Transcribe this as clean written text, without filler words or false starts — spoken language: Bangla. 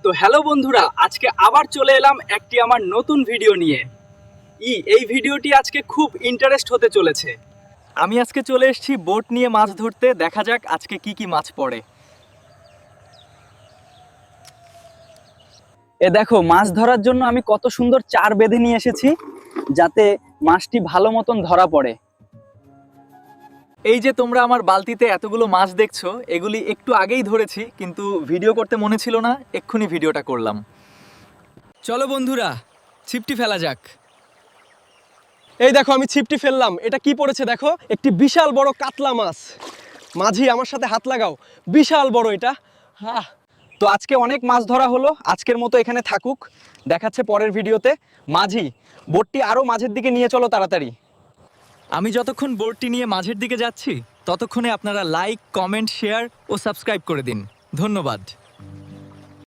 তো হ্যালো বন্ধুরা, আজকে আবার চলে এলাম একটি আমার নতুন ভিডিও নিয়ে। এই ভিডিওটি আজকে খুব ইন্টারেস্ট হতে চলেছে। আমি আজকে চলে এসেছি বোট নিয়ে মাছ ধরতে। দেখা যাক আজকে কি কি মাছ পড়ে। এ দেখো, মাছ ধরার জন্য আমি কত সুন্দর চার বেঁধে নিয়ে এসেছি, যাতে মাছটি ভালো মতন ধরা পড়ে। এই যে তোমরা আমার বালতিতে এতগুলো মাছ দেখছো, এগুলি একটু আগেই ধরেছি, কিন্তু ভিডিও করতে মনে ছিল না, এক্ষুনি ভিডিওটা করলাম। চলো বন্ধুরা, ছিপটি ফেলা যাক। এই দেখো, আমি ছিপটি ফেললাম। এটা কি পড়েছে দেখো, একটি বিশাল বড় কাতলা মাছ। মাঝি, আমার সাথে হাত লাগাও, বিশাল বড় এটা। হ্যাঁ, তো আজকে অনেক মাছ ধরা হলো, আজকের মতো এখানে থাকুক, দেখাচ্ছে পরের ভিডিওতে। মাঝি, বোটটি আরও মাঝের দিকে নিয়ে চলো তাড়াতাড়ি। আমি যতক্ষণ বোটটি নিয়ে মাঝের দিকে যাচ্ছি, ততক্ষণে আপনারা লাইক, কমেন্ট, শেয়ার ও সাবস্ক্রাইব করে দিন। ধন্যবাদ।